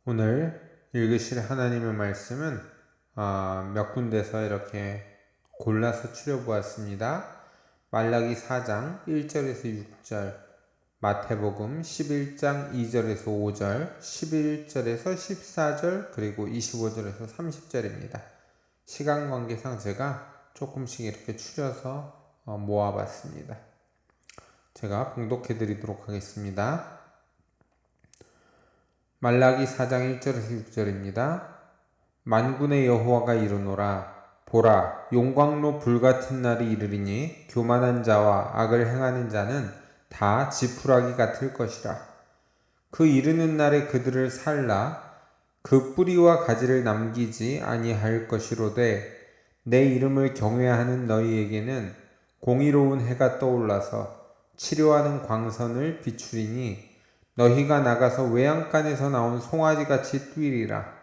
오늘 읽으실 하나님의 말씀은 몇 군데서 이렇게 골라서 추려보았습니다. 말라기 4장 1절에서 6절, 마태복음 11장 2절에서 5절, 11절에서 14절, 그리고 25절에서 30절입니다. 시간 관계상 제가 조금씩 이렇게 추려서 모아봤습니다. 제가 봉독해 드리도록 하겠습니다. 말라기 4장 1절에서 6절입니다. 만군의 여호와가 이르노라. 보라, 용광로 불같은 날이 이르리니 교만한 자와 악을 행하는 자는 다 지푸라기 같을 것이라. 그 이르는 날에 그들을 살라 그 뿌리와 가지를 남기지 아니할 것이로되 내 이름을 경외하는 너희에게는 공의로운 해가 떠올라서 치료하는 광선을 비추리니 너희가 나가서 외양간에서 나온 송아지같이 뛰리라.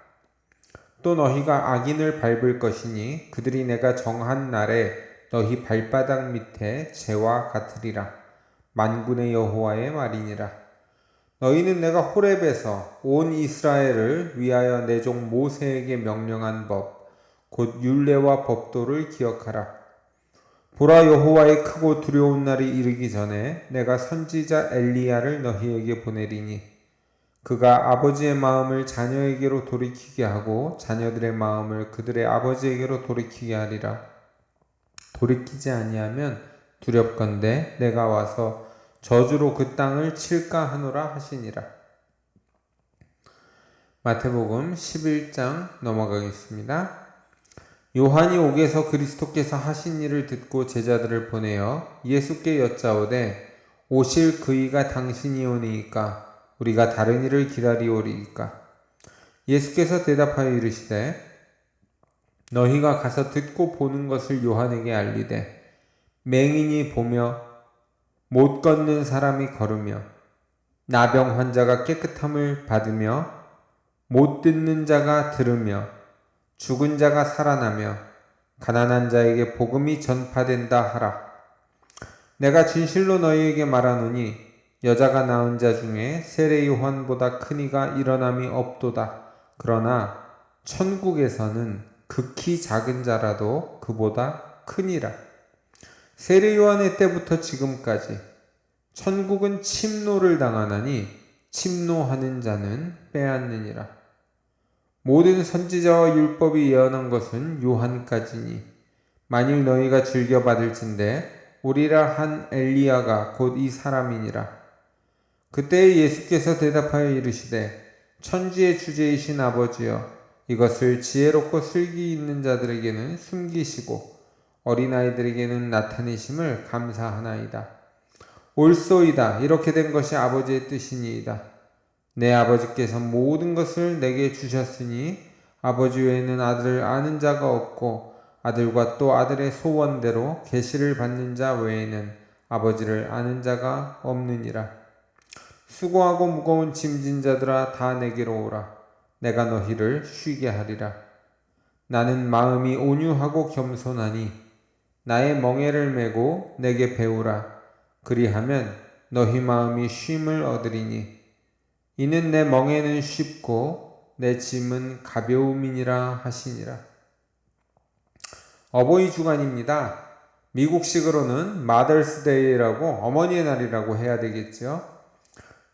또 너희가 악인을 밟을 것이니 그들이 내가 정한 날에 너희 발바닥 밑에 재와 같으리라. 만군의 여호와의 말이니라. 너희는 내가 호렙에서 온 이스라엘을 위하여 내 종 모세에게 명령한 법, 곧 율례와 법도를 기억하라. 보라, 여호와의 크고 두려운 날이 이르기 전에 내가 선지자 엘리야를 너희에게 보내리니 그가 아버지의 마음을 자녀에게로 돌이키게 하고 자녀들의 마음을 그들의 아버지에게로 돌이키게 하리라. 돌이키지 아니하면 두렵건대 내가 와서 저주로 그 땅을 칠까 하노라 하시니라. 마태복음 11장 넘어가겠습니다. 요한이 옥에서 그리스도께서 하신 일을 듣고 제자들을 보내어 예수께 여짜오되 오실 그이가 당신이오니이까 우리가 다른 일을 기다리오리이까. 예수께서 대답하여 이르시되 너희가 가서 듣고 보는 것을 요한에게 알리되 맹인이 보며 못 걷는 사람이 걸으며 나병 환자가 깨끗함을 받으며 못 듣는 자가 들으며 죽은 자가 살아나며 가난한 자에게 복음이 전파된다 하라. 내가 진실로 너희에게 말하노니 여자가 낳은 자 중에 세례 요한보다 큰 이가 일어남이 없도다. 그러나 천국에서는 극히 작은 자라도 그보다 크니라. 세례 요한의 때부터 지금까지 천국은 침노를 당하나니 침노하는 자는 빼앗느니라. 모든 선지자와 율법이 예언한 것은 요한까지니 만일 너희가 즐겨 받을진대 오리라 한 엘리야가 곧 이 사람이니라. 그때 예수께서 대답하여 이르시되 천지의 주제이신 아버지여 이것을 지혜롭고 슬기 있는 자들에게는 숨기시고 어린아이들에게는 나타내심을 감사하나이다. 옳소이다. 이렇게 된 것이 아버지의 뜻이니이다. 내 아버지께서 모든 것을 내게 주셨으니 아버지 외에는 아들을 아는 자가 없고 아들과 또 아들의 소원대로 계시를 받는 자 외에는 아버지를 아는 자가 없느니라. 수고하고 무거운 짐진 자들아 다 내게로 오라. 내가 너희를 쉬게 하리라. 나는 마음이 온유하고 겸손하니 나의 멍에를 메고 내게 배우라. 그리하면 너희 마음이 쉼을 얻으리니 이는 내 멍에는 쉽고 내 짐은 가벼움이니라 하시니라. 어버이 주간입니다. 미국식으로는 Mother's Day라고 어머니의 날이라고 해야 되겠죠.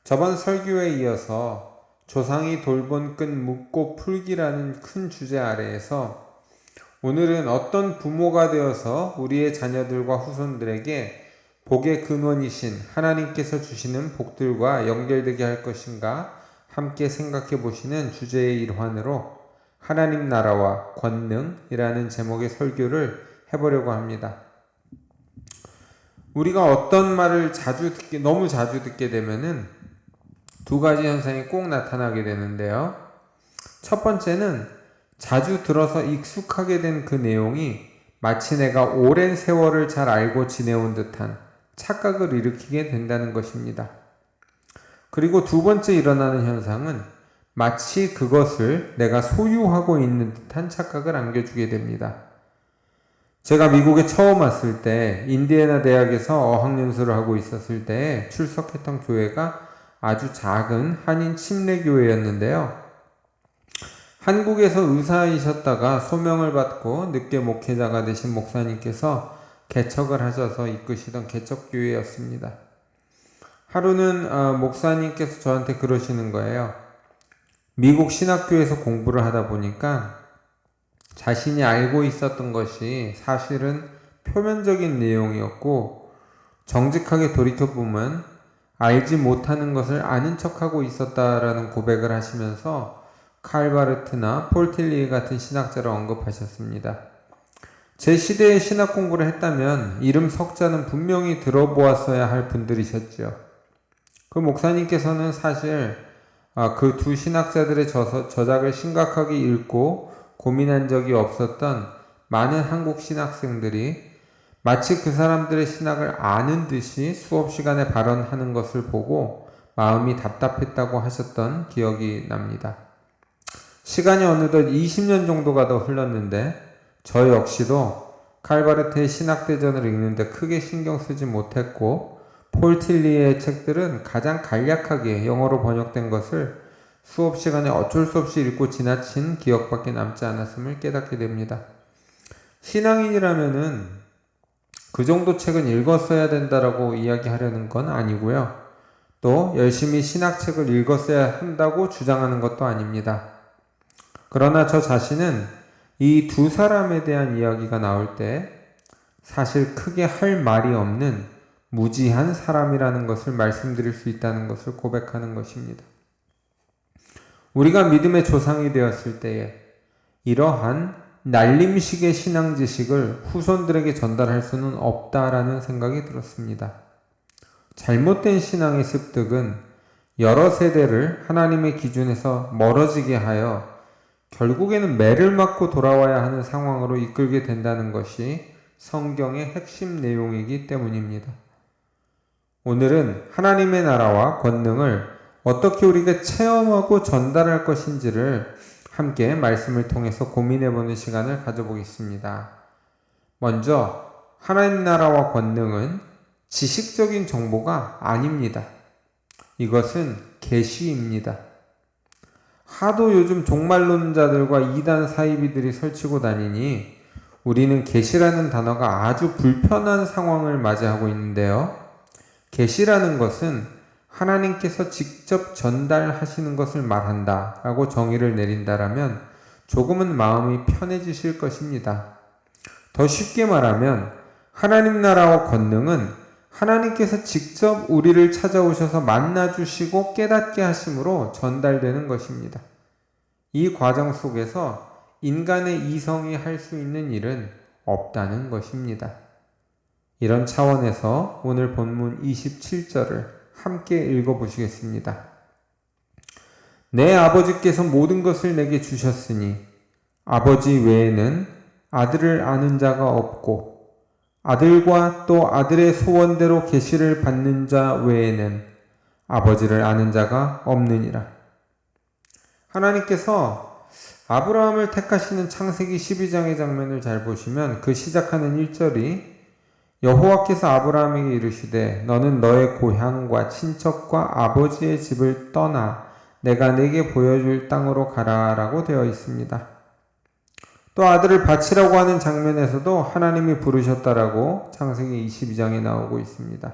저번 설교에 이어서 조상이 돌본 끈 묶고 풀기라는 큰 주제 아래에서 오늘은 어떤 부모가 되어서 우리의 자녀들과 후손들에게 복의 근원이신 하나님께서 주시는 복들과 연결되게 할 것인가 함께 생각해 보시는 주제의 일환으로 하나님 나라와 권능이라는 제목의 설교를 해보려고 합니다. 우리가 어떤 말을 너무 자주 듣게 되면은 두 가지 현상이 꼭 나타나게 되는데요. 첫 번째는 자주 들어서 익숙하게 된 그 내용이 마치 내가 오랜 세월을 잘 알고 지내온 듯한 착각을 일으키게 된다는 것입니다. 그리고 두 번째 일어나는 현상은 마치 그것을 내가 소유하고 있는 듯한 착각을 안겨주게 됩니다. 제가 미국에 처음 왔을 때 인디애나 대학에서 어학연수를 하고 있었을 때 출석했던 교회가 아주 작은 한인 침례교회였는데요. 한국에서 의사이셨다가 소명을 받고 늦게 목회자가 되신 목사님께서 개척을 하셔서 이끄시던 개척교회였습니다. 하루는 목사님께서 저한테 그러시는 거예요. 미국 신학교에서 공부를 하다 보니까 자신이 알고 있었던 것이 사실은 표면적인 내용이었고, 정직하게 돌이켜보면 알지 못하는 것을 아는 척하고 있었다라는 고백을 하시면서 칼바르트나 폴틸리 같은 신학자를 언급하셨습니다. 제 시대에 신학 공부를 했다면 이름 석자는 분명히 들어보았어야 할 분들이셨죠. 그 목사님께서는 사실 그 두 신학자들의 저작을 심각하게 읽고 고민한 적이 없었던 많은 한국 신학생들이 마치 그 사람들의 신학을 아는 듯이 수업 시간에 발언하는 것을 보고 마음이 답답했다고 하셨던 기억이 납니다. 시간이 어느덧 20년 정도가 더 흘렀는데 저 역시도 칼바르트의 신학대전을 읽는데 크게 신경 쓰지 못했고, 폴틸리의 책들은 가장 간략하게 영어로 번역된 것을 수업 시간에 어쩔 수 없이 읽고 지나친 기억밖에 남지 않았음을 깨닫게 됩니다. 신앙인이라면은 그 정도 책은 읽었어야 된다라고 이야기하려는 건 아니고요. 또 열심히 신학책을 읽었어야 한다고 주장하는 것도 아닙니다. 그러나 저 자신은 이 두 사람에 대한 이야기가 나올 때 사실 크게 할 말이 없는 무지한 사람이라는 것을 말씀드릴 수 있다는 것을 고백하는 것입니다. 우리가 믿음의 조상이 되었을 때에 이러한 날림식의 신앙 지식을 후손들에게 전달할 수는 없다라는 생각이 들었습니다. 잘못된 신앙의 습득은 여러 세대를 하나님의 기준에서 멀어지게 하여 결국에는 매를 맞고 돌아와야 하는 상황으로 이끌게 된다는 것이 성경의 핵심 내용이기 때문입니다. 오늘은 하나님의 나라와 권능을 어떻게 우리가 체험하고 전달할 것인지를 함께 말씀을 통해서 고민해보는 시간을 가져보겠습니다. 먼저 하나님 나라와 권능은 지식적인 정보가 아닙니다. 이것은 계시입니다. 하도 요즘 종말론자들과 이단 사이비들이 설치고 다니니 우리는 계시라는 단어가 아주 불편한 상황을 맞이하고 있는데요. 계시라는 것은 하나님께서 직접 전달하시는 것을 말한다 라고 정의를 내린다라면 조금은 마음이 편해지실 것입니다. 더 쉽게 말하면 하나님 나라와 권능은 하나님께서 직접 우리를 찾아오셔서 만나주시고 깨닫게 하심으로 전달되는 것입니다. 이 과정 속에서 인간의 이성이 할 수 있는 일은 없다는 것입니다. 이런 차원에서 오늘 본문 27절을 함께 읽어보시겠습니다. 내 아버지께서 모든 것을 내게 주셨으니 아버지 외에는 아들을 아는 자가 없고 아들과 또 아들의 소원대로 계시를 받는 자 외에는 아버지를 아는 자가 없느니라. 하나님께서 아브라함을 택하시는 창세기 12장의 장면을 잘 보시면 그 시작하는 1절이 여호와께서 아브라함에게 이르시되 너는 너의 고향과 친척과 아버지의 집을 떠나 내가 네게 보여줄 땅으로 가라 라고 되어 있습니다. 또 아들을 바치라고 하는 장면에서도 하나님이 부르셨다라고 창세기 22장에 나오고 있습니다.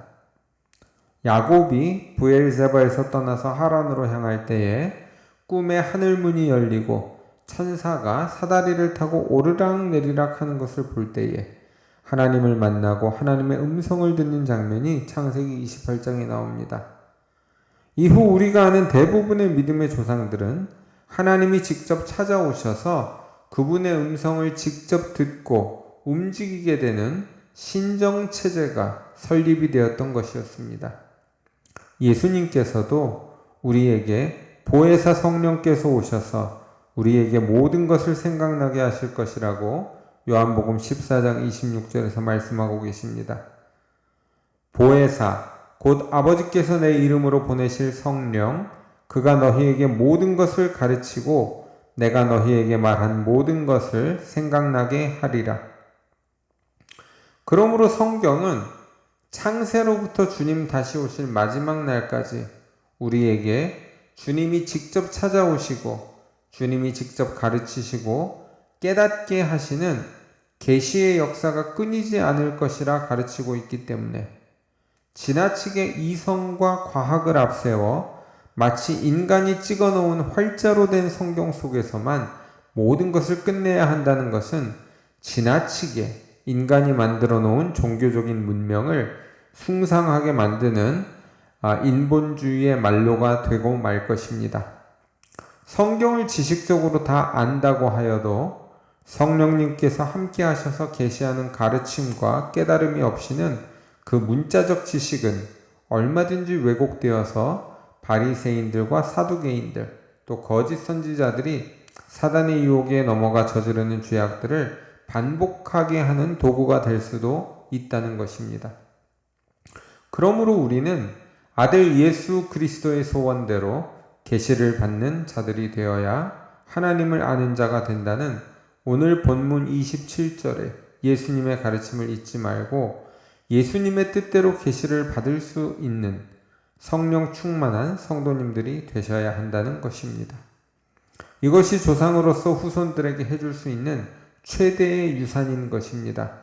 야곱이 브엘세바에서 떠나서 하란으로 향할 때에 꿈에 하늘문이 열리고 천사가 사다리를 타고 오르락 내리락 하는 것을 볼 때에 하나님을 만나고 하나님의 음성을 듣는 장면이 창세기 28장에 나옵니다. 이후 우리가 아는 대부분의 믿음의 조상들은 하나님이 직접 찾아오셔서 그분의 음성을 직접 듣고 움직이게 되는 신정체제가 설립이 되었던 것이었습니다. 예수님께서도 우리에게 보혜사 성령께서 오셔서 우리에게 모든 것을 생각나게 하실 것이라고 요한복음 14장 26절에서 말씀하고 계십니다. 보혜사, 곧 아버지께서 내 이름으로 보내실 성령, 그가 너희에게 모든 것을 가르치고 내가 너희에게 말한 모든 것을 생각나게 하리라. 그러므로 성경은 창세로부터 주님 다시 오실 마지막 날까지 우리에게 주님이 직접 찾아오시고 주님이 직접 가르치시고 깨닫게 하시는 계시의 역사가 끊이지 않을 것이라 가르치고 있기 때문에 지나치게 이성과 과학을 앞세워 마치 인간이 찍어놓은 활자로 된 성경 속에서만 모든 것을 끝내야 한다는 것은 지나치게 인간이 만들어 놓은 종교적인 문명을 숭상하게 만드는 인본주의의 말로가 되고 말 것입니다. 성경을 지식적으로 다 안다고 하여도 성령님께서 함께 하셔서 계시하는 가르침과 깨달음이 없이는 그 문자적 지식은 얼마든지 왜곡되어서 바리새인들과 사두개인들 또 거짓 선지자들이 사단의 유혹에 넘어가 저지르는 죄악들을 반복하게 하는 도구가 될 수도 있다는 것입니다. 그러므로 우리는 아들 예수 그리스도의 소원대로 계시를 받는 자들이 되어야 하나님을 아는 자가 된다는 오늘 본문 27절에 예수님의 가르침을 잊지 말고 예수님의 뜻대로 계시를 받을 수 있는 성령 충만한 성도님들이 되셔야 한다는 것입니다. 이것이 조상으로서 후손들에게 해줄 수 있는 최대의 유산인 것입니다.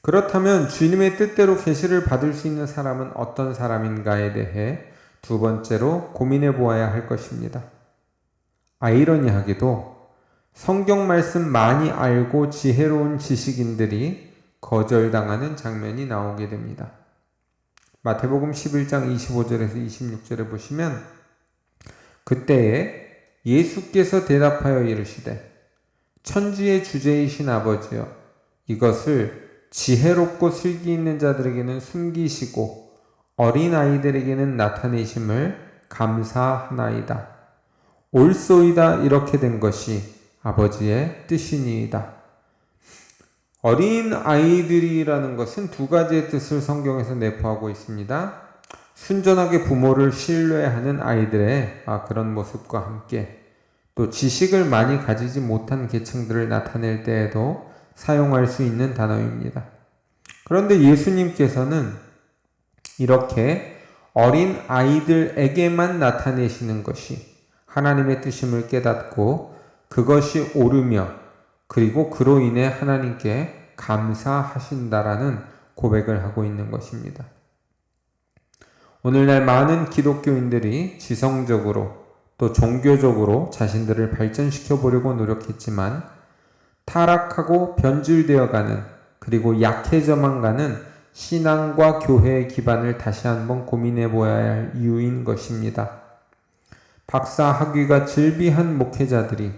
그렇다면 주님의 뜻대로 계시를 받을 수 있는 사람은 어떤 사람인가에 대해 두 번째로 고민해 보아야 할 것입니다. 아이러니하게도 성경 말씀 많이 알고 지혜로운 지식인들이 거절당하는 장면이 나오게 됩니다. 마태복음 11장 25절에서 26절에 보시면 그때에 예수께서 대답하여 이르시되 천지의 주제이신 아버지여 이것을 지혜롭고 슬기 있는 자들에게는 숨기시고 어린아이들에게는 나타내심을 감사하나이다. 옳소이다 이렇게 된 것이 아버지의 뜻이니이다. 어린아이들이라는 것은 두 가지의 뜻을 성경에서 내포하고 있습니다. 순전하게 부모를 신뢰하는 아이들의 그런 모습과 함께 또 지식을 많이 가지지 못한 계층들을 나타낼 때에도 사용할 수 있는 단어입니다. 그런데 예수님께서는 이렇게 어린 아이들에게만 나타내시는 것이 하나님의 뜻임을 깨닫고 그것이 옳으며 그리고 그로 인해 하나님께 감사하신다라는 고백을 하고 있는 것입니다. 오늘날 많은 기독교인들이 지성적으로 또 종교적으로 자신들을 발전시켜 보려고 노력했지만 타락하고 변질되어가는 그리고 약해져만 가는 신앙과 교회의 기반을 다시 한번 고민해 보아야 할 이유인 것입니다. 박사 학위가 즐비한 목회자들이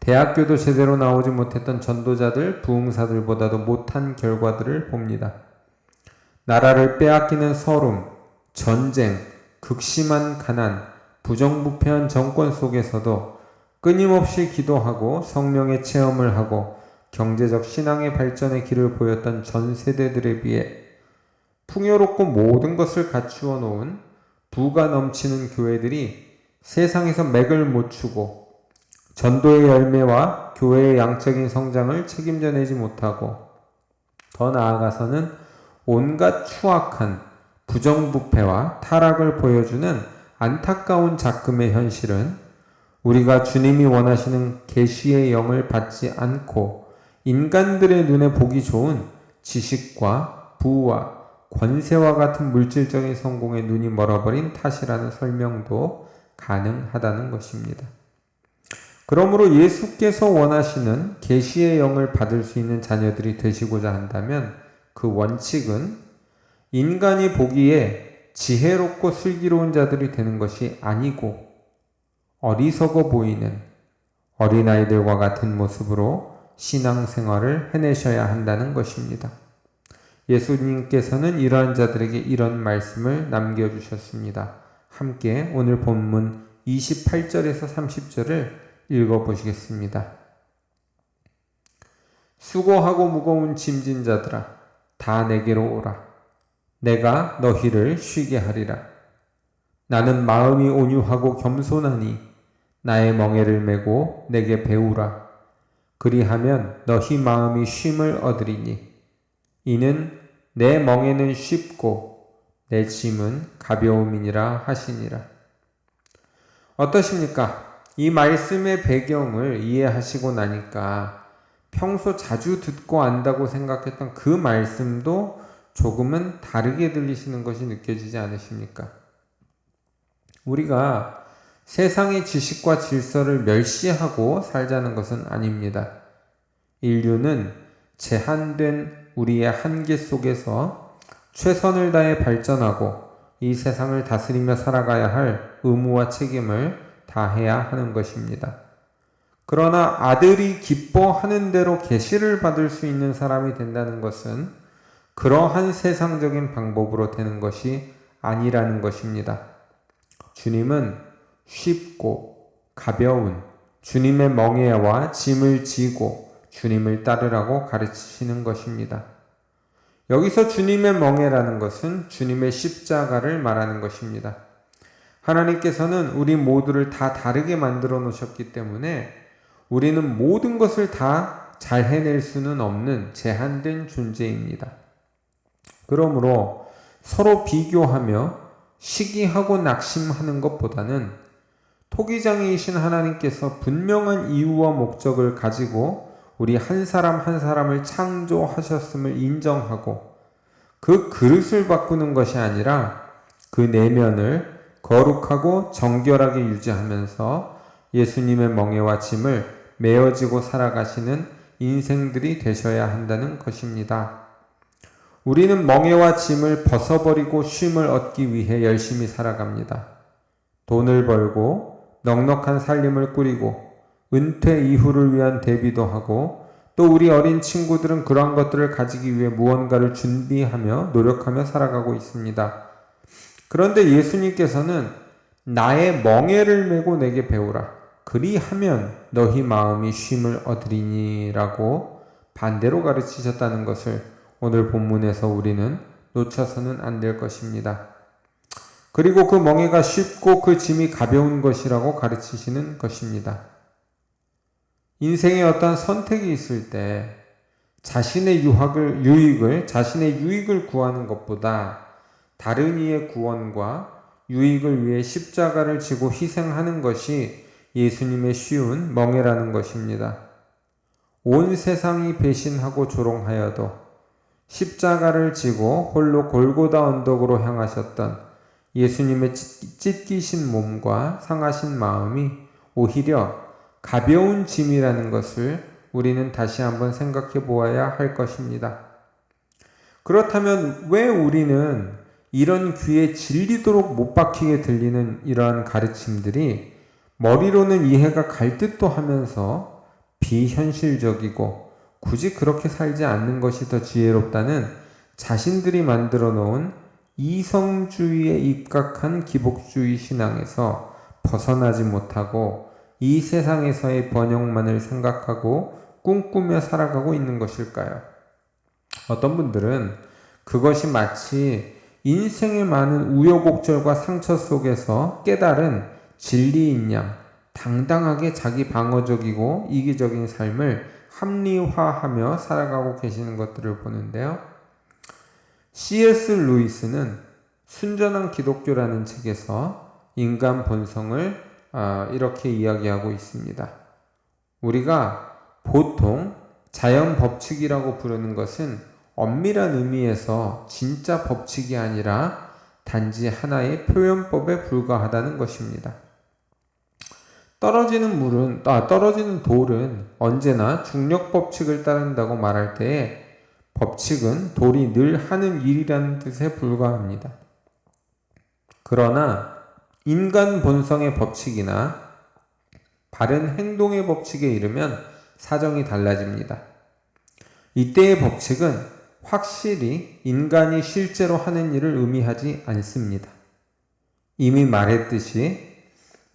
대학교도 제대로 나오지 못했던 전도자들, 부흥사들보다도 못한 결과들을 봅니다. 나라를 빼앗기는 서름, 전쟁, 극심한 가난, 부정부패한 정권 속에서도 끊임없이 기도하고 성령의 체험을 하고 경제적 신앙의 발전의 길을 보였던 전 세대들에 비해 풍요롭고 모든 것을 갖추어 놓은 부가 넘치는 교회들이 세상에서 맥을 못 추고 전도의 열매와 교회의 양적인 성장을 책임져 내지 못하고 더 나아가서는 온갖 추악한 부정부패와 타락을 보여주는 안타까운 작금의 현실은 우리가 주님이 원하시는 계시의 영을 받지 않고 인간들의 눈에 보기 좋은 지식과 부와 권세와 같은 물질적인 성공에 눈이 멀어버린 탓이라는 설명도 가능하다는 것입니다. 그러므로 예수께서 원하시는 계시의 영을 받을 수 있는 자녀들이 되시고자 한다면 그 원칙은 인간이 보기에 지혜롭고 슬기로운 자들이 되는 것이 아니고 어리석어 보이는 어린아이들과 같은 모습으로 신앙생활을 해내셔야 한다는 것입니다. 예수님께서는 이러한 자들에게 이런 말씀을 남겨주셨습니다. 함께 오늘 본문 28절에서 30절을 읽어보시겠습니다. 수고하고 무거운 짐진 자들아 다 내게로 오라. 내가 너희를 쉬게 하리라. 나는 마음이 온유하고 겸손하니 나의 멍에를 메고 내게 배우라. 그리하면 너희 마음이 쉼을 얻으리니 이는 내 멍에는 쉽고 내 짐은 가벼움이니라 하시니라. 어떠십니까? 이 말씀의 배경을 이해하시고 나니까 평소 자주 듣고 안다고 생각했던 그 말씀도 조금은 다르게 들리시는 것이 느껴지지 않으십니까? 우리가 세상의 지식과 질서를 멸시하고 살자는 것은 아닙니다. 인류는 제한된 우리의 한계 속에서 최선을 다해 발전하고 이 세상을 다스리며 살아가야 할 의무와 책임을 다해야 하는 것입니다. 그러나 아들이 기뻐하는 대로 계시를 받을 수 있는 사람이 된다는 것은 그러한 세상적인 방법으로 되는 것이 아니라는 것입니다. 주님은 쉽고 가벼운 주님의 멍에와 짐을 지고 주님을 따르라고 가르치시는 것입니다. 여기서 주님의 멍에라는 것은 주님의 십자가를 말하는 것입니다. 하나님께서는 우리 모두를 다 다르게 만들어 놓으셨기 때문에 우리는 모든 것을 다 잘 해낼 수는 없는 제한된 존재입니다. 그러므로 서로 비교하며 시기하고 낙심하는 것보다는 토기장이신 하나님께서 분명한 이유와 목적을 가지고 우리 한 사람 한 사람을 창조하셨음을 인정하고 그 그릇을 바꾸는 것이 아니라 그 내면을 거룩하고 정결하게 유지하면서 예수님의 멍에와 짐을 메어지고 살아가시는 인생들이 되셔야 한다는 것입니다. 우리는 멍에와 짐을 벗어버리고 쉼을 얻기 위해 열심히 살아갑니다. 돈을 벌고 넉넉한 살림을 꾸리고 은퇴 이후를 위한 대비도 하고 또 우리 어린 친구들은 그러한 것들을 가지기 위해 무언가를 준비하며 노력하며 살아가고 있습니다. 그런데 예수님께서는 나의 멍에를 메고 내게 배우라. 그리하면 너희 마음이 쉼을 얻으리니 라고 반대로 가르치셨다는 것을 오늘 본문에서 우리는 놓쳐서는 안 될 것입니다. 그리고 그 멍에가 쉽고 그 짐이 가벼운 것이라고 가르치시는 것입니다. 인생에 어떤 선택이 있을 때 자신의 유익을 구하는 것보다 다른 이의 구원과 유익을 위해 십자가를 지고 희생하는 것이 예수님의 쉬운 멍에라는 것입니다. 온 세상이 배신하고 조롱하여도 십자가를 지고 홀로 골고다 언덕으로 향하셨던 예수님의 찢기신 몸과 상하신 마음이 오히려 가벼운 짐이라는 것을 우리는 다시 한번 생각해 보아야 할 것입니다. 그렇다면 왜 우리는 이런 귀에 질리도록 못 박히게 들리는 이러한 가르침들이 머리로는 이해가 갈 듯도 하면서 비현실적이고 굳이 그렇게 살지 않는 것이 더 지혜롭다는 자신들이 만들어 놓은 이성주의에 입각한 기복주의 신앙에서 벗어나지 못하고 이 세상에서의 번영만을 생각하고 꿈꾸며 살아가고 있는 것일까요? 어떤 분들은 그것이 마치 인생의 많은 우여곡절과 상처 속에서 깨달은 진리인 양 당당하게 자기 방어적이고 이기적인 삶을 합리화하며 살아가고 계시는 것들을 보는데요. C.S. 루이스는 순전한 기독교라는 책에서 인간 본성을 이렇게 이야기하고 있습니다. 우리가 보통 자연 법칙이라고 부르는 것은 엄밀한 의미에서 진짜 법칙이 아니라 단지 하나의 표현법에 불과하다는 것입니다. 떨어지는 돌은 언제나 중력 법칙을 따른다고 말할 때에 법칙은 돌이 늘 하는 일이라는 뜻에 불과합니다. 그러나 인간 본성의 법칙이나 바른 행동의 법칙에 이르면 사정이 달라집니다. 이때의 법칙은 확실히 인간이 실제로 하는 일을 의미하지 않습니다. 이미 말했듯이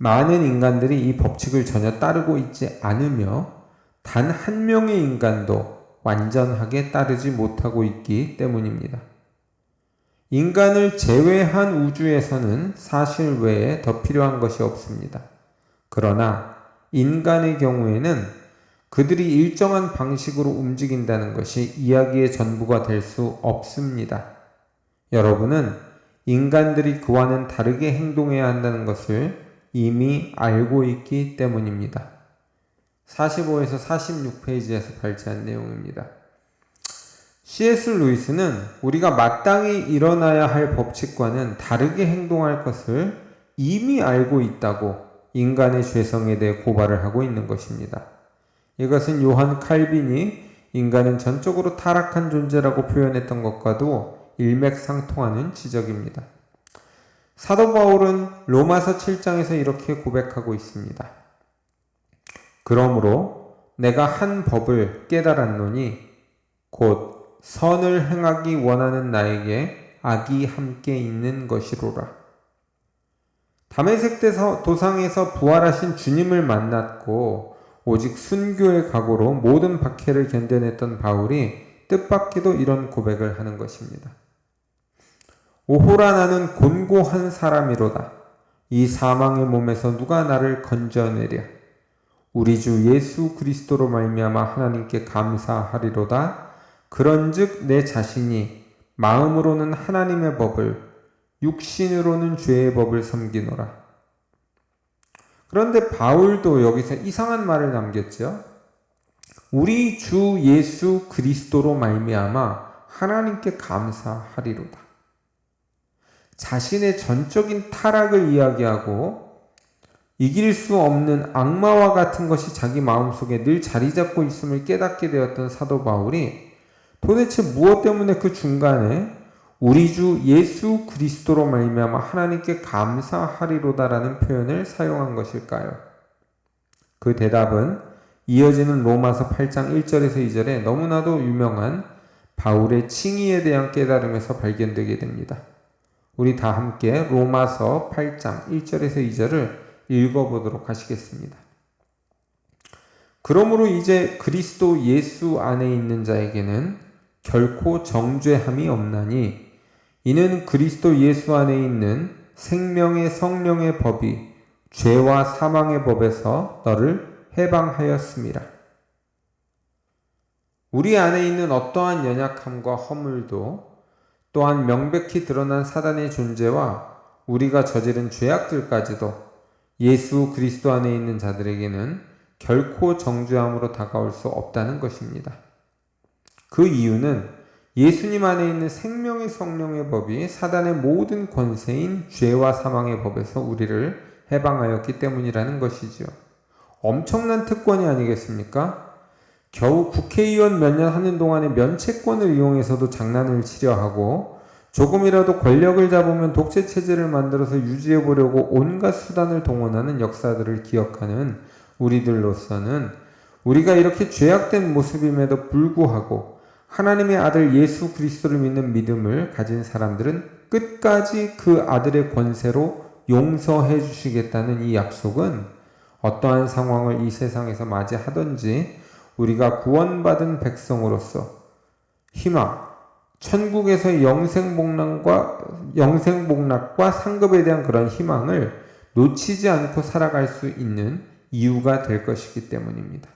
많은 인간들이 이 법칙을 전혀 따르고 있지 않으며 단 한 명의 인간도 완전하게 따르지 못하고 있기 때문입니다. 인간을 제외한 우주에서는 사실 외에 더 필요한 것이 없습니다. 그러나 인간의 경우에는 그들이 일정한 방식으로 움직인다는 것이 이야기의 전부가 될 수 없습니다. 여러분은 인간들이 그와는 다르게 행동해야 한다는 것을 이미 알고 있기 때문입니다. 45에서 46페이지에서 발제한 내용입니다. C.S. 루이스는 우리가 마땅히 일어나야 할 법칙과는 다르게 행동할 것을 이미 알고 있다고 인간의 죄성에 대해 고발을 하고 있는 것입니다. 이것은 요한 칼빈이 인간은 전적으로 타락한 존재라고 표현했던 것과도 일맥상통하는 지적입니다. 사도 바울은 로마서 7장에서 이렇게 고백하고 있습니다. 그러므로 내가 한 법을 깨달았노니 곧 선을 행하기 원하는 나에게 악이 함께 있는 것이로라. 다메섹 도상에서 부활하신 주님을 만났고 오직 순교의 각오로 모든 박해를 견뎌냈던 바울이 뜻밖에도 이런 고백을 하는 것입니다. 오호라 나는 곤고한 사람이로다. 이 사망의 몸에서 누가 나를 건져내랴. 우리 주 예수 그리스도로 말미암아 하나님께 감사하리로다. 그런즉 내 자신이 마음으로는 하나님의 법을 육신으로는 죄의 법을 섬기노라. 그런데 바울도 여기서 이상한 말을 남겼죠. 우리 주 예수 그리스도로 말미암아 하나님께 감사하리로다. 자신의 전적인 타락을 이야기하고 이길 수 없는 악마와 같은 것이 자기 마음속에 늘 자리 잡고 있음을 깨닫게 되었던 사도 바울이 도대체 무엇 때문에 그 중간에 우리 주 예수 그리스도로 말미암아 하나님께 감사하리로다라는 표현을 사용한 것일까요? 그 대답은 이어지는 로마서 8장 1절에서 2절에 너무나도 유명한 바울의 칭의에 대한 깨달음에서 발견되게 됩니다. 우리 다 함께 로마서 8장 1절에서 2절을 읽어보도록 하시겠습니다. 그러므로 이제 그리스도 예수 안에 있는 자에게는 결코 정죄함이 없나니 이는 그리스도 예수 안에 있는 생명의 성령의 법이 죄와 사망의 법에서 너를 해방하였음이라. 우리 안에 있는 어떠한 연약함과 허물도 또한 명백히 드러난 사단의 존재와 우리가 저지른 죄악들까지도 예수 그리스도 안에 있는 자들에게는 결코 정죄함으로 다가올 수 없다는 것입니다. 그 이유는 예수님 안에 있는 생명의 성령의 법이 사단의 모든 권세인 죄와 사망의 법에서 우리를 해방하였기 때문이라는 것이지요. 엄청난 특권이 아니겠습니까? 겨우 국회의원 몇 년 하는 동안에 면책권을 이용해서도 장난을 치려 하고 조금이라도 권력을 잡으면 독재 체제를 만들어서 유지해 보려고 온갖 수단을 동원하는 역사들을 기억하는 우리들로서는 우리가 이렇게 죄악된 모습임에도 불구하고 하나님의 아들 예수 그리스도를 믿는 믿음을 가진 사람들은 끝까지 그 아들의 권세로 용서해 주시겠다는 이 약속은 어떠한 상황을 이 세상에서 맞이하든지 우리가 구원받은 백성으로서 희망, 천국에서의 영생복락과 상급에 대한 그런 희망을 놓치지 않고 살아갈 수 있는 이유가 될 것이기 때문입니다.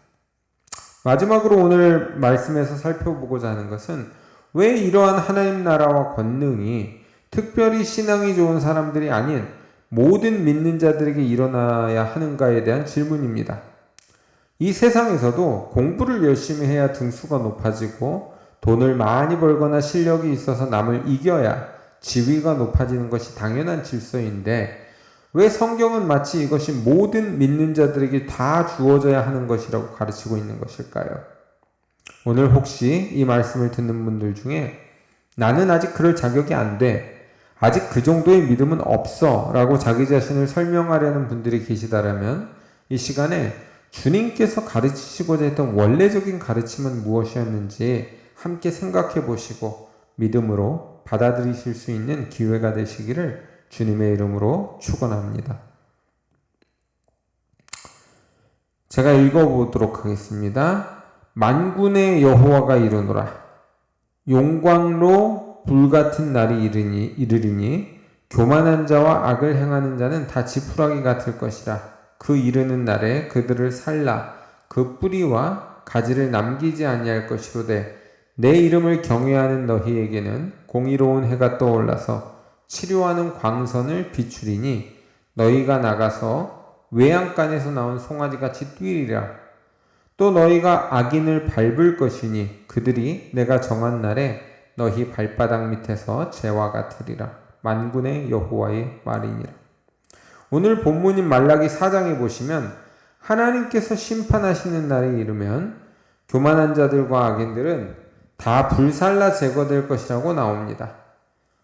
마지막으로 오늘 말씀에서 살펴보고자 하는 것은 왜 이러한 하나님 나라와 권능이 특별히 신앙이 좋은 사람들이 아닌 모든 믿는 자들에게 일어나야 하는가에 대한 질문입니다. 이 세상에서도 공부를 열심히 해야 등수가 높아지고 돈을 많이 벌거나 실력이 있어서 남을 이겨야 지위가 높아지는 것이 당연한 질서인데 왜 성경은 마치 이것이 모든 믿는 자들에게 다 주어져야 하는 것이라고 가르치고 있는 것일까요? 오늘 혹시 이 말씀을 듣는 분들 중에 나는 아직 그럴 자격이 안 돼, 아직 그 정도의 믿음은 없어 라고 자기 자신을 설명하려는 분들이 계시다라면 이 시간에 주님께서 가르치시고자 했던 원래적인 가르침은 무엇이었는지 함께 생각해 보시고 믿음으로 받아들이실 수 있는 기회가 되시기를 주님의 이름으로 축원합니다. 제가 읽어보도록 하겠습니다. 만군의 여호와가 이르노라. 용광로 불같은 날이 이르리니 교만한 자와 악을 행하는 자는 다 지푸라기 같을 것이라. 그 이르는 날에 그들을 살라 그 뿌리와 가지를 남기지 아니할 것이로되 내 이름을 경외하는 너희에게는 공의로운 해가 떠올라서 치료하는 광선을 비추리니 너희가 나가서 외양간에서 나온 송아지같이 뛰리라. 또 너희가 악인을 밟을 것이니 그들이 내가 정한 날에 너희 발바닥 밑에서 재와 같으리라. 만군의 여호와의 말이니라. 오늘 본문인 말라기 4장에 보시면 하나님께서 심판하시는 날이 이르면 교만한 자들과 악인들은 다 불살라 제거될 것이라고 나옵니다.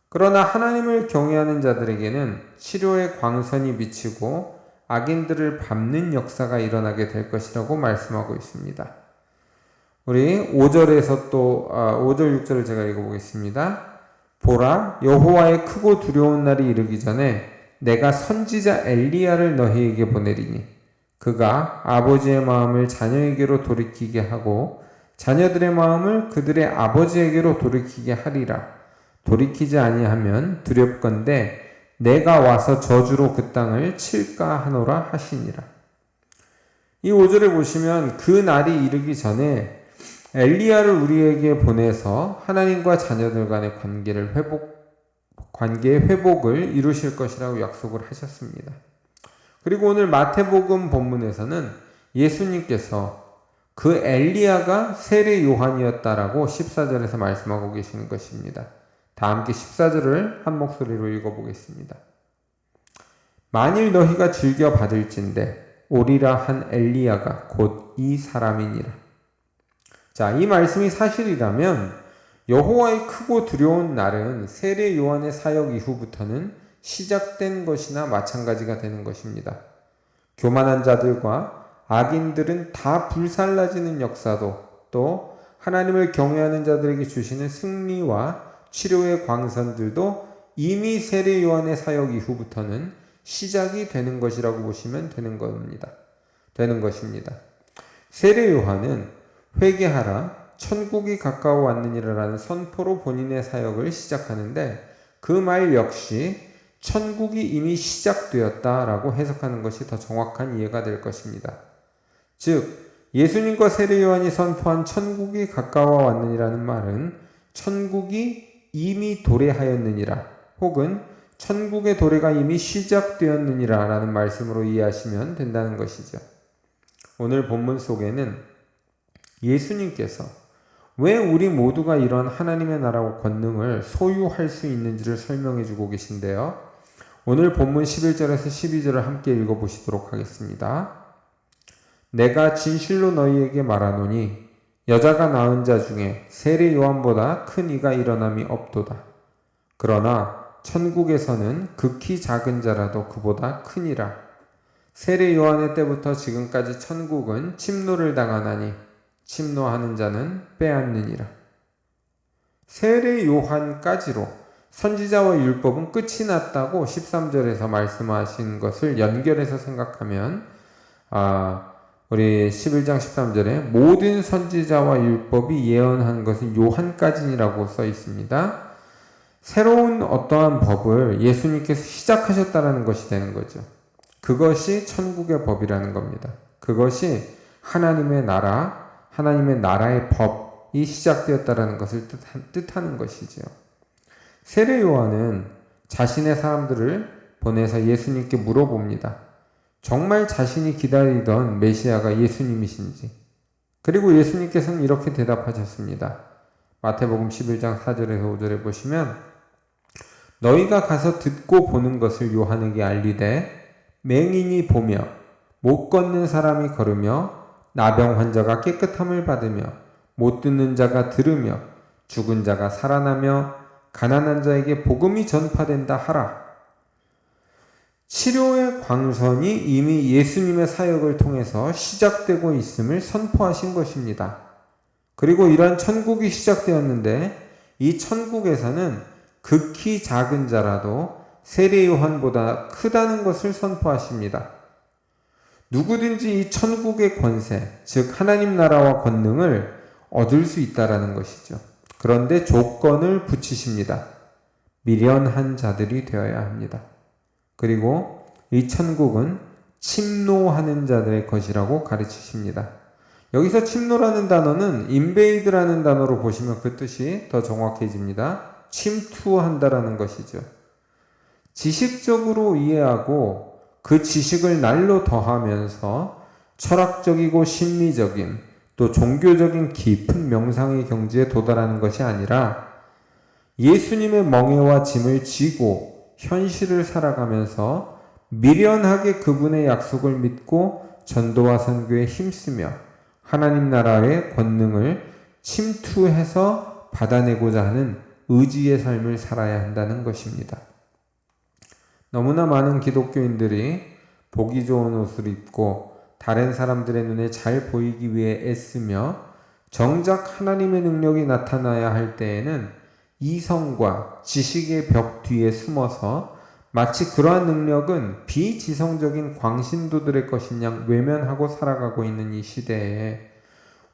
그러나 하나님을 경외하는 자들에게는 치료의 광선이 비치고 악인들을 밟는 역사가 일어나게 될 것이라고 말씀하고 있습니다. 우리 5절에서 또 5절 6절을 제가 읽어보겠습니다. 보라, 여호와의 크고 두려운 날이 이르기 전에 내가 선지자 엘리야를 너희에게 보내리니 그가 아버지의 마음을 자녀에게로 돌이키게 하고 자녀들의 마음을 그들의 아버지에게로 돌이키게 하리라. 돌이키지 아니하면 두렵건대 내가 와서 저주로 그 땅을 칠까 하노라 하시니라. 이 5절에 보시면 그 날이 이르기 전에 엘리야를 우리에게 보내서 하나님과 자녀들 간의 관계의 회복을 이루실 것이라고 약속을 하셨습니다. 그리고 오늘 마태복음 본문에서는 예수님께서 그 엘리야가 세례 요한이었다라고 14절에서 말씀하고 계시는 것입니다. 다 함께 14절을 한 목소리로 읽어보겠습니다. 만일 너희가 즐겨 받을진대 오리라 한 엘리야가 곧 이 사람이니라. 자, 이 말씀이 사실이라면 여호와의 크고 두려운 날은 세례 요한의 사역 이후부터는 시작된 것이나 마찬가지가 되는 것입니다. 교만한 자들과 악인들은 다 불살라지는 역사도 또 하나님을 경외하는 자들에게 주시는 승리와 치료의 광선들도 이미 세례 요한의 사역 이후부터는 시작이 되는 것이라고 보시면 되는 것입니다. 세례 요한은 회개하라 천국이 가까워 왔느니라라는 선포로 본인의 사역을 시작하는데 그 말 역시 천국이 이미 시작되었다라고 해석하는 것이 더 정확한 이해가 될 것입니다. 즉 예수님과 세례 요한이 선포한 천국이 가까워 왔느니라는 말은 천국이 이미 도래하였느니라 혹은 천국의 도래가 이미 시작되었느니라 라는 말씀으로 이해하시면 된다는 것이죠. 오늘 본문 속에는 예수님께서 왜 우리 모두가 이런 하나님의 나라와 권능을 소유할 수 있는지를 설명해 주고 계신데요. 오늘 본문 11절에서 12절을 함께 읽어보시도록 하겠습니다. 내가 진실로 너희에게 말하노니 여자가 낳은 자 중에 세례 요한보다 큰 이가 일어남이 없도다. 그러나 천국에서는 극히 작은 자라도 그보다 크니라. 세례 요한의 때부터 지금까지 천국은 침노를 당하나니 침노하는 자는 빼앗느니라. 세례 요한까지로 선지자와 율법은 끝이 났다고 13절에서 말씀하신 것을 연결해서 생각하면 우리 11장 13절에 모든 선지자와 율법이 예언한 것은 요한까지니라고 써 있습니다. 새로운 어떠한 법을 예수님께서 시작하셨다는 것이 되는 거죠. 그것이 천국의 법이라는 겁니다. 그것이 하나님의 나라, 하나님의 나라의 법이 시작되었다는 것을 뜻하는 것이죠. 세례 요한은 자신의 사람들을 보내서 예수님께 물어봅니다. 정말 자신이 기다리던 메시아가 예수님이신지. 그리고 예수님께서는 이렇게 대답하셨습니다. 마태복음 11장 4절에서 5절에 보시면 너희가 가서 듣고 보는 것을 요한에게 알리되 맹인이 보며 못 걷는 사람이 걸으며 나병 환자가 깨끗함을 받으며 못 듣는 자가 들으며 죽은 자가 살아나며 가난한 자에게 복음이 전파된다 하라. 치료의 광선이 이미 예수님의 사역을 통해서 시작되고 있음을 선포하신 것입니다. 그리고 이러한 천국이 시작되었는데 이 천국에서는 극히 작은 자라도 세례 요한보다 크다는 것을 선포하십니다. 누구든지 이 천국의 권세, 즉 하나님 나라와 권능을 얻을 수 있다라는 것이죠. 그런데 조건을 붙이십니다. 미련한 자들이 되어야 합니다. 그리고 이 천국은 침노하는 자들의 것이라고 가르치십니다. 여기서 침노라는 단어는 인베이드라는 단어로 보시면 그 뜻이 더 정확해집니다. 침투한다라는 것이죠. 지식적으로 이해하고 그 지식을 날로 더하면서 철학적이고 심리적인 또 종교적인 깊은 명상의 경지에 도달하는 것이 아니라 예수님의 멍에와 짐을 지고 현실을 살아가면서 미련하게 그분의 약속을 믿고 전도와 선교에 힘쓰며 하나님 나라의 권능을 침투해서 받아내고자 하는 의지의 삶을 살아야 한다는 것입니다. 너무나 많은 기독교인들이 보기 좋은 옷을 입고 다른 사람들의 눈에 잘 보이기 위해 애쓰며 정작 하나님의 능력이 나타나야 할 때에는 이성과 지식의 벽 뒤에 숨어서 마치 그러한 능력은 비지성적인 광신도들의 것인 양 외면하고 살아가고 있는 이 시대에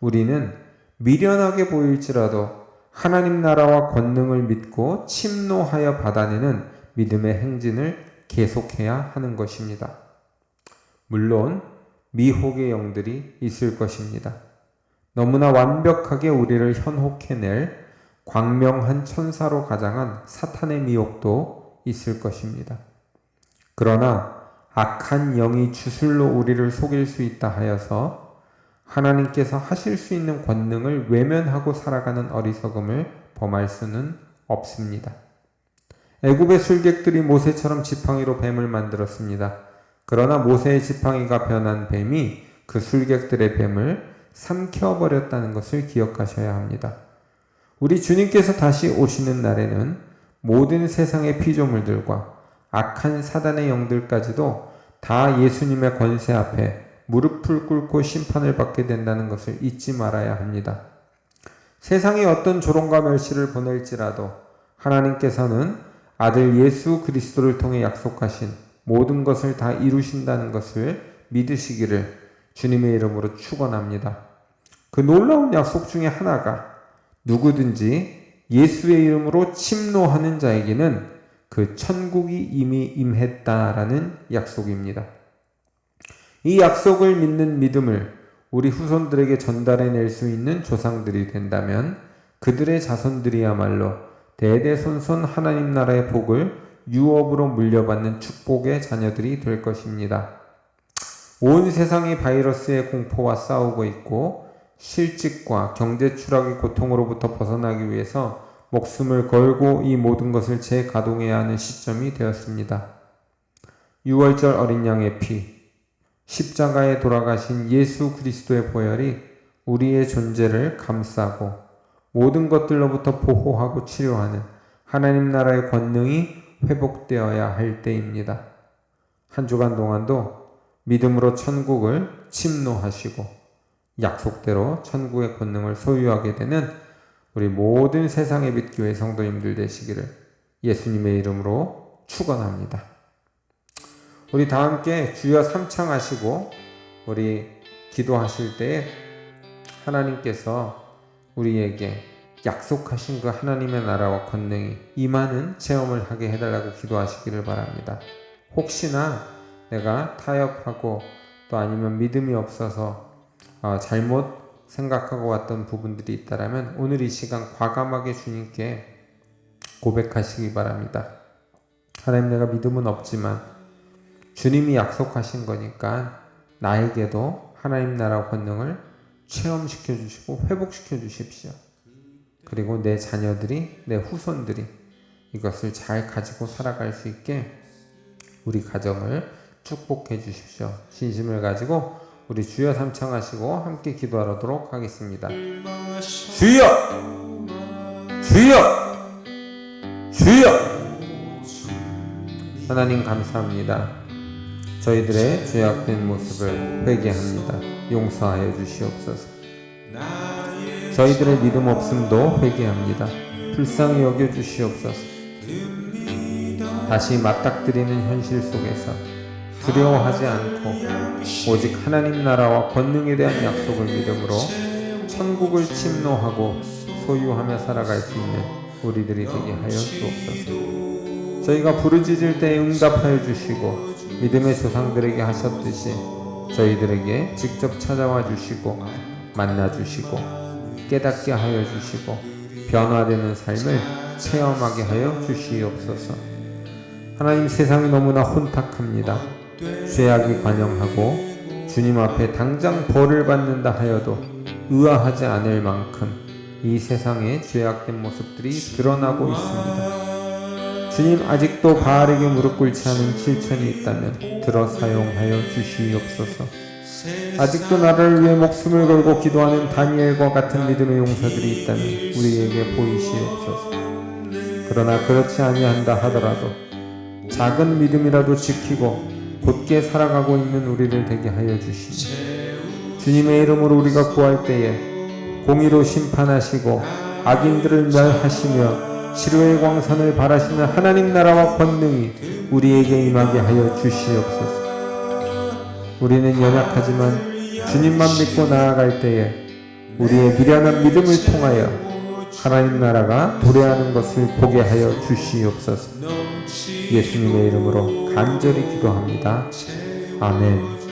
우리는 미련하게 보일지라도 하나님 나라와 권능을 믿고 침노하여 받아내는 믿음의 행진을 계속해야 하는 것입니다. 물론 미혹의 영들이 있을 것입니다. 너무나 완벽하게 우리를 현혹해낼 광명한 천사로 가장한 사탄의 미혹도 있을 것입니다. 그러나 악한 영이 주술로 우리를 속일 수 있다 하여서 하나님께서 하실 수 있는 권능을 외면하고 살아가는 어리석음을 범할 수는 없습니다. 애굽의 술객들이 모세처럼 지팡이로 뱀을 만들었습니다. 그러나 모세의 지팡이가 변한 뱀이 그 술객들의 뱀을 삼켜버렸다는 것을 기억하셔야 합니다. 우리 주님께서 다시 오시는 날에는 모든 세상의 피조물들과 악한 사단의 영들까지도 다 예수님의 권세 앞에 무릎을 꿇고 심판을 받게 된다는 것을 잊지 말아야 합니다. 세상에 어떤 조롱과 멸시를 보낼지라도 하나님께서는 아들 예수 그리스도를 통해 약속하신 모든 것을 다 이루신다는 것을 믿으시기를 주님의 이름으로 축원합니다. 그 놀라운 약속 중에 하나가 누구든지 예수의 이름으로 침노하는 자에게는 그 천국이 이미 임했다라는 약속입니다. 이 약속을 믿는 믿음을 우리 후손들에게 전달해낼 수 있는 조상들이 된다면 그들의 자손들이야말로 대대손손 하나님 나라의 복을 유업으로 물려받는 축복의 자녀들이 될 것입니다. 온 세상이 바이러스의 공포와 싸우고 있고 실직과 경제 추락의 고통으로부터 벗어나기 위해서 목숨을 걸고 이 모든 것을 재가동해야 하는 시점이 되었습니다. 6월절 어린 양의 피, 십자가에 돌아가신 예수 그리스도의 보혈이 우리의 존재를 감싸고 모든 것들로부터 보호하고 치료하는 하나님 나라의 권능이 회복되어야 할 때입니다. 한 주간 동안도 믿음으로 천국을 침노하시고 약속대로 천국의 권능을 소유하게 되는 우리 모든 세상의 빛교회 성도님들 되시기를 예수님의 이름으로 축원합니다. 우리 다 함께 주여 삼창하시고 우리 기도하실 때에 하나님께서 우리에게 약속하신 그 하나님의 나라와 권능이 임하는 체험을 하게 해달라고 기도하시기를 바랍니다. 혹시나 내가 타협하고 또 아니면 믿음이 없어서 잘못 생각하고 왔던 부분들이 있다면 오늘 이 시간 과감하게 주님께 고백하시기 바랍니다. 하나님, 내가 믿음은 없지만 주님이 약속하신 거니까 나에게도 하나님 나라 권능을 체험시켜 주시고 회복시켜 주십시오. 그리고 내 자녀들이, 내 후손들이 이것을 잘 가지고 살아갈 수 있게 우리 가정을 축복해 주십시오. 신심을 가지고 우리 주여 삼창하시고 함께 기도하도록 하겠습니다. 주여! 주여! 주여! 하나님 감사합니다. 저희들의 죄악된 모습을 회개합니다. 용서하여 주시옵소서. 저희들의 믿음 없음도 회개합니다. 불쌍히 여겨 주시옵소서. 다시 맞닥뜨리는 현실 속에서 두려워하지 않고 오직 하나님 나라와 권능에 대한 약속을 믿음으로 천국을 침노하고 소유하며 살아갈 수 있는 우리들이 되게 하여 주옵소서. 저희가 부르짖을 때 응답하여 주시고 믿음의 조상들에게 하셨듯이 저희들에게 직접 찾아와 주시고 만나 주시고 깨닫게 하여 주시고 변화되는 삶을 체험하게 하여 주시옵소서. 하나님, 세상이 너무나 혼탁합니다. 죄악이 관영하고 주님 앞에 당장 벌을 받는다 하여도 의아하지 않을 만큼 이 세상의 죄악된 모습들이 드러나고 있습니다. 주님, 아직도 바알에게 무릎 꿇지 않은 실천이 있다면 들어 사용하여 주시옵소서. 아직도 나라를 위해 목숨을 걸고 기도하는 다니엘과 같은 믿음의 용사들이 있다면 우리에게 보이시옵소서. 그러나 그렇지 아니한다 하더라도 작은 믿음이라도 지키고 곧게 살아가고 있는 우리를 되게 하여 주시니 주님의 이름으로 우리가 구할 때에 공의로 심판하시고 악인들을 멸하시며 치료의 광선을 발하시는 하나님 나라와 권능이 우리에게 임하게 하여 주시옵소서. 우리는 연약하지만 주님만 믿고 나아갈 때에 우리의 미련한 믿음을 통하여 하나님 나라가 도래하는 것을 보게 하여 주시옵소서. 예수님의 이름으로 간절히 기도합니다. 아멘.